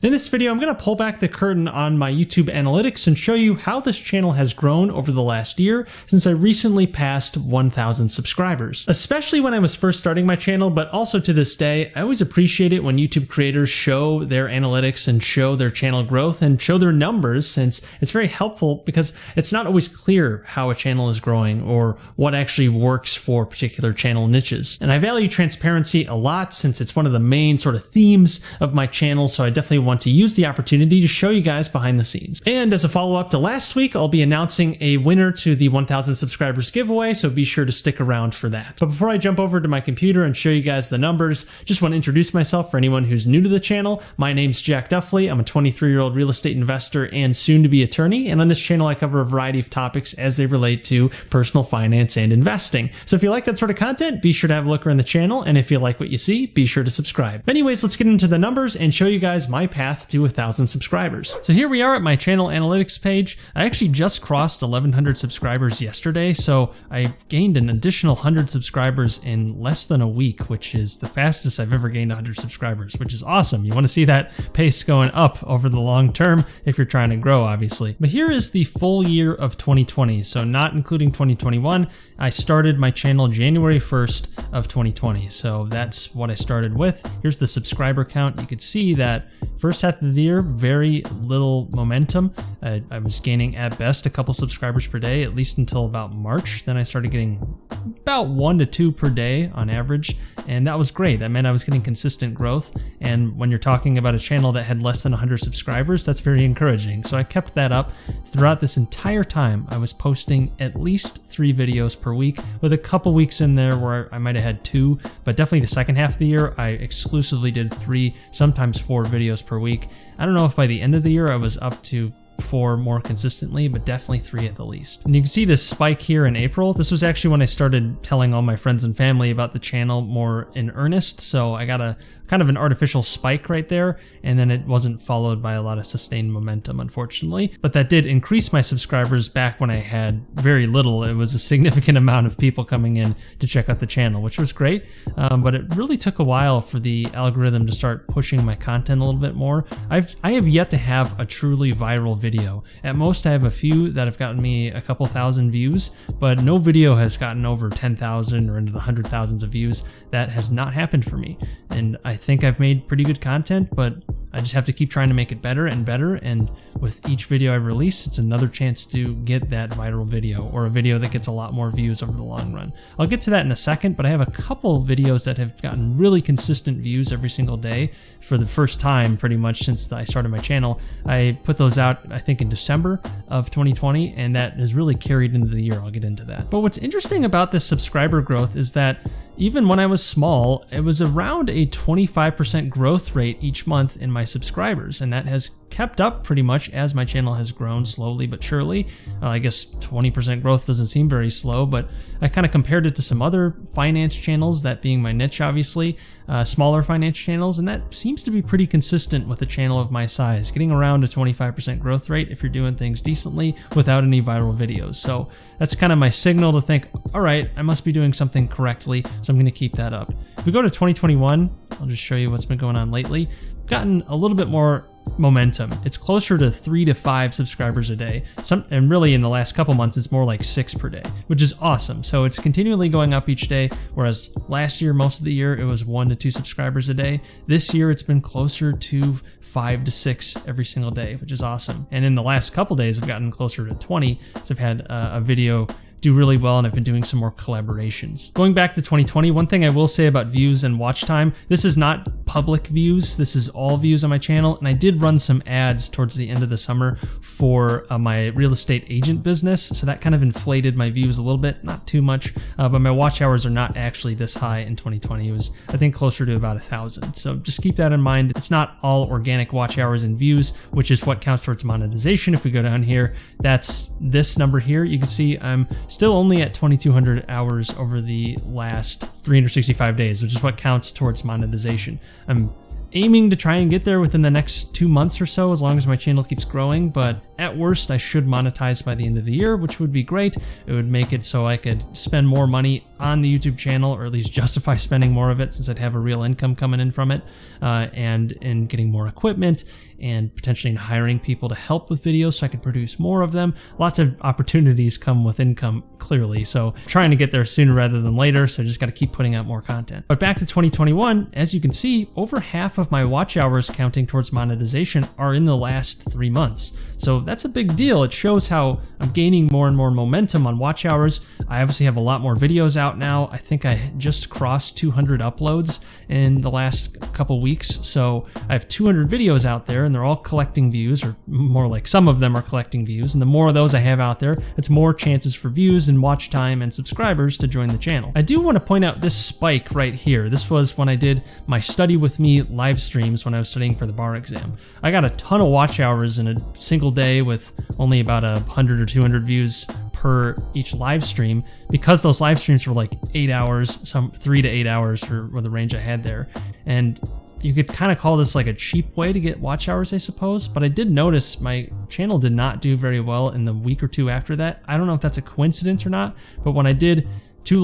In this video, I'm going to pull back the curtain on my YouTube analytics and show you how this channel has grown over the last year since I recently passed 1,000 subscribers. Especially when I was first starting my channel, but also to this day, I always appreciate it when YouTube creators show their analytics and show their channel growth and show their numbers, since it's very helpful because it's not always clear how a channel is growing or what actually works for particular channel niches. And I value transparency a lot since it's one of the main sort of themes of my channel, so I definitely want to use the opportunity to show you guys behind the scenes. And as a follow-up to last week, I'll be announcing a winner to the 1,000 subscribers giveaway, so be sure to stick around for that. But before I jump over to my computer and show you guys the numbers, just want to introduce myself for anyone who's new to the channel. My name's Jack Duffley. I'm a 23-year-old real estate investor and soon-to-be attorney, and on this channel I cover a variety of topics as they relate to personal finance and investing. So if you like that sort of content, be sure to have a look around the channel, and if you like what you see, be sure to subscribe. Anyways, let's get into the numbers and show you guys my path to 1,000 subscribers. So here we are at my channel analytics page. I actually just crossed 1,100 subscribers yesterday, so I gained an additional 100 subscribers in less than a week, which is the fastest I've ever gained 100 subscribers, which is awesome. You want to see that pace going up over the long term if you're trying to grow, obviously. But here is the full year of 2020, so not including 2021. I started my channel January 1st of 2020, so that's what I started with. Here's the subscriber count. You could see that first half of the year, very little momentum. I was gaining at best a couple subscribers per day, at least until about March. Then I started getting about 1 to 2 per day on average, and that was great. That meant I was getting consistent growth, and when you're talking about a channel that had less than 100 subscribers, that's very encouraging. So I kept that up throughout this entire time. I was posting at least 3 videos per week, with a couple weeks in there where I might have had 2, but definitely the second half of the year, I exclusively did 3, sometimes 4 videos per week. I don't know if by the end of the year I was up to 4 more consistently, but definitely 3 at the least. And you can see this spike here in April. This was actually when I started telling all my friends and family about the channel more in earnest, so I got a kind of an artificial spike right there, and then it wasn't followed by a lot of sustained momentum, unfortunately. But that did increase my subscribers back when I had very little. It was a significant amount of people coming in to check out the channel, which was great, but it really took a while for the algorithm to start pushing my content a little bit more. I have yet to have a truly viral video. At most, I have a few that have gotten me a couple thousand views, but no video has gotten over 10,000 or into the 100,000s of views. That has not happened for me, and I think I've made pretty good content, but I just have to keep trying to make it better and better, and with each video I release, it's another chance to get that viral video, or a video that gets a lot more views over the long run. I'll get to that in a second, but I have a couple videos that have gotten really consistent views every single day for the first time pretty much since I started my channel. I put those out, I think, in December of 2020, and that has really carried into the year. I'll get into that. But what's interesting about this subscriber growth is that even when I was small, it was around a 25% growth rate each month in my subscribers, and that has kept up pretty much as my channel has grown slowly but surely. I guess 20% growth doesn't seem very slow, but I kind of compared it to some other finance channels, that being my niche, obviously, smaller finance channels, and that seems to be pretty consistent with a channel of my size, getting around a 25% growth rate if you're doing things decently without any viral videos. So that's kind of my signal to think, all right, I must be doing something correctly, so I'm going to keep that up. If we go to 2021, I'll just show you what's been going on lately. I've gotten a little bit more momentum. It's closer to 3 to 5 subscribers a day. And really in the last couple months, it's more like 6 per day, which is awesome. So it's continually going up each day, whereas last year, most of the year, it was 1 to 2 subscribers a day. This year, it's been closer to 5 to 6 every single day, which is awesome. And in the last couple days, I've gotten closer to 20, so I've had a video do really well, and I've been doing some more collaborations. Going back to 2020, one thing I will say about views and watch time, this is not public views, this is all views on my channel, and I did run some ads towards the end of the summer for my real estate agent business, so that kind of inflated my views a little bit, not too much, but my watch hours are not actually this high in 2020. It was, I think, closer to about 1,000. So just keep that in mind. It's not all organic watch hours and views, which is what counts towards monetization. If we go down here, that's this number here. You can see I'm still only at 2,200 hours over the last 365 days, which is what counts towards monetization. I'm aiming to try and get there within the next 2 months or so, as long as my channel keeps growing, but at worst I should monetize by the end of the year, which would be great. It would make it so I could spend more money on the YouTube channel, or at least justify spending more of it since I'd have a real income coming in from it, and in getting more equipment and potentially in hiring people to help with videos so I could produce more of them. Lots of opportunities come with income, clearly. So trying to get there sooner rather than later. So I just got to keep putting out more content. But back to 2021, as you can see, over half of my watch hours counting towards monetization are in the last 3 months. So that's a big deal. It shows how I'm gaining more and more momentum on watch hours. I obviously have a lot more videos out now. I think I just crossed 200 uploads in the last couple weeks. So I have 200 videos out there, and they're all collecting views, or more like some of them are collecting views. And the more of those I have out there, it's more chances for views and watch time and subscribers to join the channel. I do want to point out this spike right here. This was when I did my Study With Me live streams when I was studying for the bar exam. I got a ton of watch hours in a single day with only about 100 or 200 views per each live stream, because those live streams were like 8 hours, some 3 to 8 hours for the range I had there. And you could kind of call this like a cheap way to get watch hours, I suppose. But I did notice my channel did not do very well in the week or two after that. I don't know if that's a coincidence or not, but when I did 3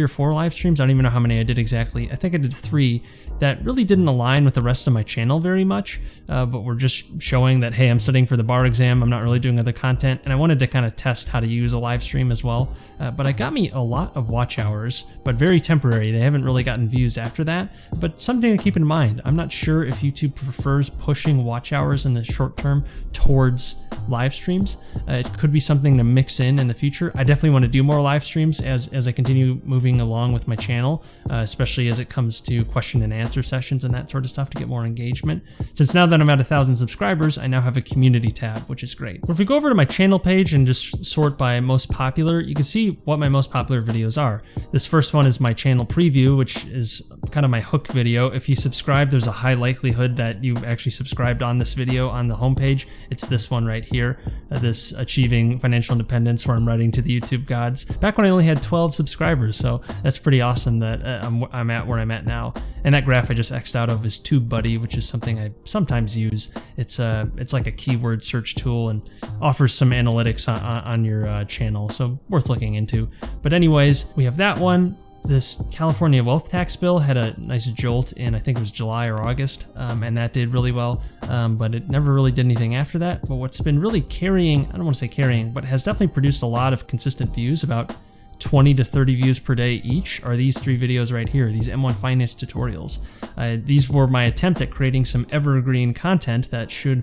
or 4 live streams, I don't even know how many I did exactly. I think I did 3 that really didn't align with the rest of my channel very much, but were just showing that, hey, I'm studying for the bar exam, I'm not really doing other content, and I wanted to kind of test how to use a live stream as well. But it got me a lot of watch hours, but very temporary. They haven't really gotten views after that, but something to keep in mind. I'm not sure if YouTube prefers pushing watch hours in the short term towards live streams. It could be something to mix in the future. I definitely want to do more live streams as I continue moving along with my channel, especially as it comes to question and answer sessions and that sort of stuff to get more engagement. Since now that I'm at 1,000 subscribers, I now have a community tab, which is great. If we go over to my channel page and just sort by most popular, you can see what my most popular videos are. This first one is my channel preview, which is kind of my hook video. If you subscribe, there's a high likelihood that you actually subscribed on this video on the homepage. It's this one right here, this Achieving Financial Independence, where I'm writing to the YouTube gods. Back when I only had 12 subscribers, so that's pretty awesome that I'm at where I'm at now. And that graph I just X'd out of is TubeBuddy, which is something I sometimes use. It's like a keyword search tool and offers some analytics on your channel, so worth looking into. But anyways, we have that one. This California wealth tax bill had a nice jolt in, I think it was July or August, and that did really well, but it never really did anything after that. But what's been really carrying, I don't want to say carrying, but has definitely produced a lot of consistent views, about 20 to 30 views per day each, are these 3 videos right here, these M1 Finance tutorials. These were my attempt at creating some evergreen content that should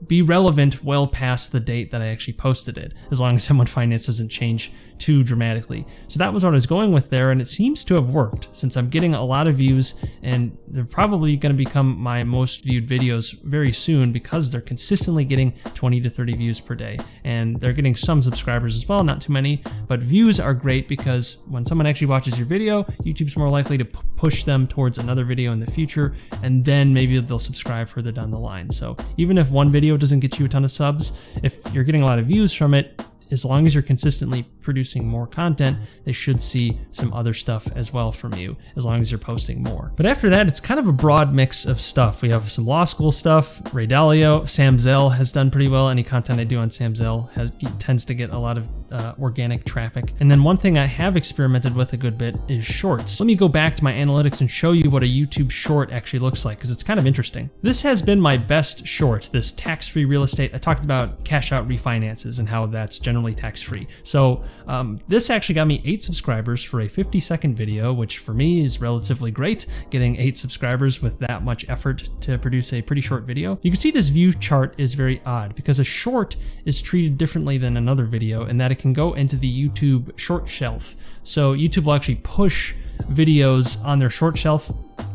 be relevant well past the date that I actually posted it, as long as M1 Finance doesn't change too dramatically. So that was what I was going with there, and it seems to have worked, since I'm getting a lot of views, and they're probably going to become my most viewed videos very soon, because they're consistently getting 20 to 30 views per day, and they're getting some subscribers as well, not too many, but views are great because when someone actually watches your video, YouTube's more likely to push them towards another video in the future, and then maybe they'll subscribe further down the line. So even if one video doesn't get you a ton of subs, if you're getting a lot of views from it, as long as you're consistently producing more content, they should see some other stuff as well from you, as long as you're posting more. But after that, it's kind of a broad mix of stuff. We have some law school stuff, Ray Dalio, Sam Zell has done pretty well. Any content I do on Sam Zell tends to get a lot of organic traffic. And then one thing I have experimented with a good bit is shorts. Let me go back to my analytics and show you what a YouTube short actually looks like, because it's kind of interesting. This has been my best short, this tax-free real estate. I talked about cash out refinances and how that's generally tax-free. So this actually got me 8 subscribers for a 50-second video, which for me is relatively great, getting 8 subscribers with that much effort to produce a pretty short video. You can see this view chart is very odd, because a short is treated differently than another video in that it can go into the YouTube short shelf. So YouTube will actually push videos on their short shelf.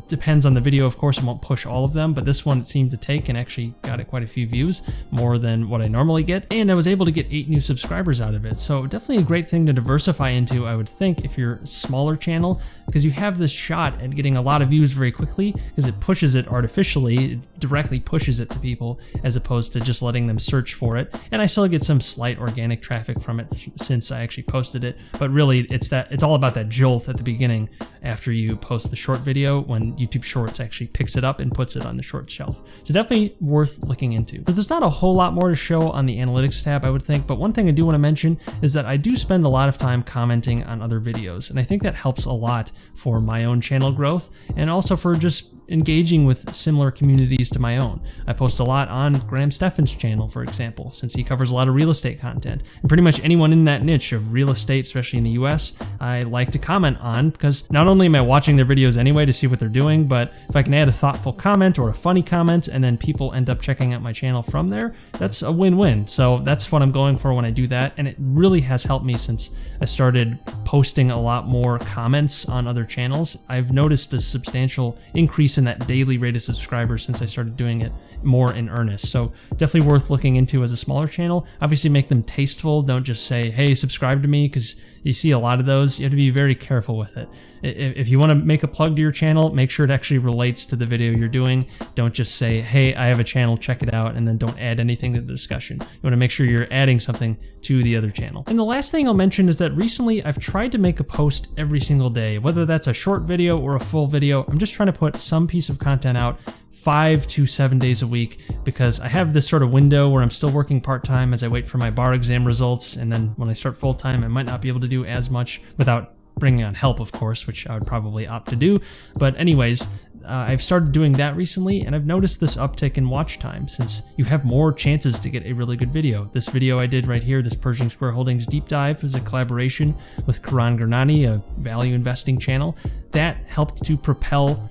Depends on the video, of course, it won't push all of them, but this one it seemed to take and actually got it quite a few views, more than what I normally get, and I was able to get 8 new subscribers out of it. So definitely a great thing to diversify into, I would think, if you're a smaller channel. because you have this shot at getting a lot of views very quickly because it pushes it artificially. It directly pushes it to people as opposed to just letting them search for it. And I still get some slight organic traffic from it since I actually posted it. But really, it's all about that jolt at the beginning after you post the short video when YouTube Shorts actually picks it up and puts it on the short shelf. So definitely worth looking into. So there's not a whole lot more to show on the analytics tab, I would think, but one thing I do want to mention is that I do spend a lot of time commenting on other videos, and I think that helps a lot for my own channel growth and also for just engaging with similar communities to my own. I post a lot on Graham Stephan's channel, for example, since he covers a lot of real estate content. And pretty much anyone in that niche of real estate, especially in the US, I like to comment on, because not only am I watching their videos anyway to see what they're doing, but if I can add a thoughtful comment or a funny comment and then people end up checking out my channel from there, that's a win-win. So that's what I'm going for when I do that, and it really has helped me since I started posting a lot more comments on other channels. I've noticed a substantial increase in that daily rate of subscribers since I started doing it more in earnest. So definitely worth looking into as a smaller channel. Obviously make them tasteful. Don't just say, hey, subscribe to me, because you see a lot of those. You have to be very careful with it. If you want to make a plug to your channel, make sure it actually relates to the video you're doing. Don't just say, hey, I have a channel, check it out, and then don't add anything to the discussion. You want to make sure you're adding something to the other channel. And the last thing I'll mention is that recently I've tried to make a post every single day, whether that's a short video or a full video. I'm just trying to put some piece of content out 5 to 7 days a week, because I have this sort of window where I'm still working part-time as I wait for my bar exam results, and then when I start full-time I might not be able to do as much without bringing on help, of course, which I would probably opt to do. But anyways, I've started doing that recently, and I've noticed this uptick in watch time since you have more chances to get a really good video. This video I did right here, this Pershing Square Holdings deep dive, is a collaboration with Karan Gurnani, a value investing channel. That helped to propel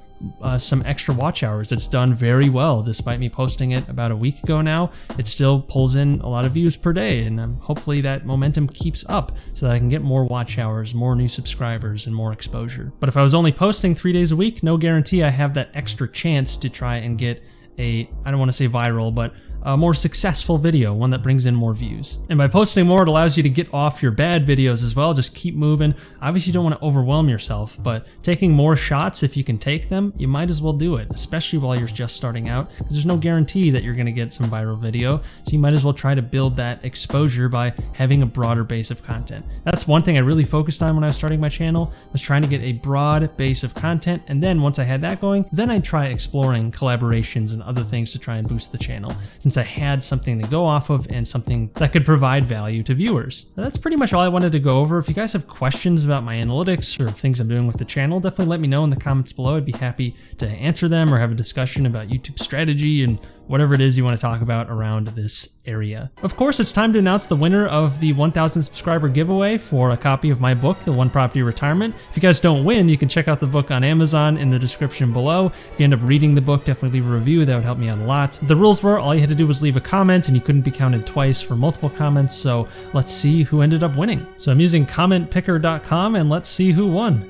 some extra watch hours. It's done very well. Despite me posting it about a week ago now, it still pulls in a lot of views per day, and hopefully that momentum keeps up so that I can get more watch hours, more new subscribers, and more exposure. But if I was only posting 3 days a week, no guarantee I have that extra chance to try and get a, I don't want to say viral, but a more successful video, one that brings in more views. And by posting more, it allows you to get off your bad videos as well. Just keep moving. Obviously you don't want to overwhelm yourself, but taking more shots, if you can take them, you might as well do it, especially while you're just starting out, because there's no guarantee that you're going to get some viral video. So you might as well try to build that exposure by having a broader base of content. That's one thing I really focused on when I was starting my channel, was trying to get a broad base of content. And then once I had that going, then I'd try exploring collaborations and other things to try and boost the channel, since I had something to go off of and something that could provide value to viewers. Now, that's pretty much all I wanted to go over. If you guys have questions about my analytics or things I'm doing with the channel, definitely let me know in the comments below. I'd be happy to answer them or have a discussion about YouTube strategy and whatever it is you want to talk about around this area. Of course, it's time to announce the winner of the 1,000 subscriber giveaway for a copy of my book, The One Property Retirement. If you guys don't win, you can check out the book on Amazon in the description below. If you end up reading the book, definitely leave a review. That would help me out a lot. The rules were all you had to do was leave a comment, and you couldn't be counted twice for multiple comments. So let's see who ended up winning. So I'm using commentpicker.com, and let's see who won.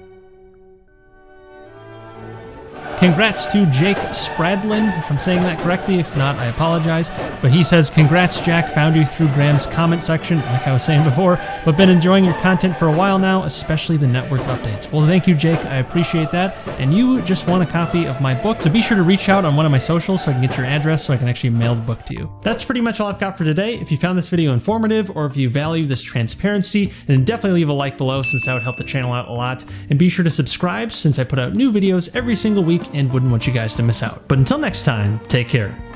Congrats to Jake Spradlin, if I'm saying that correctly. If not, I apologize. But he says, congrats, Jack. Found you through Graham's comment section, like I was saying before, but been enjoying your content for a while now, especially the net worth updates. Well, thank you, Jake. I appreciate that. And you just won a copy of my book, so be sure to reach out on one of my socials so I can get your address so I can actually mail the book to you. That's pretty much all I've got for today. If you found this video informative or if you value this transparency, then definitely leave a like below, since that would help the channel out a lot. And be sure to subscribe, since I put out new videos every single week and wouldn't want you guys to miss out. But until next time, take care.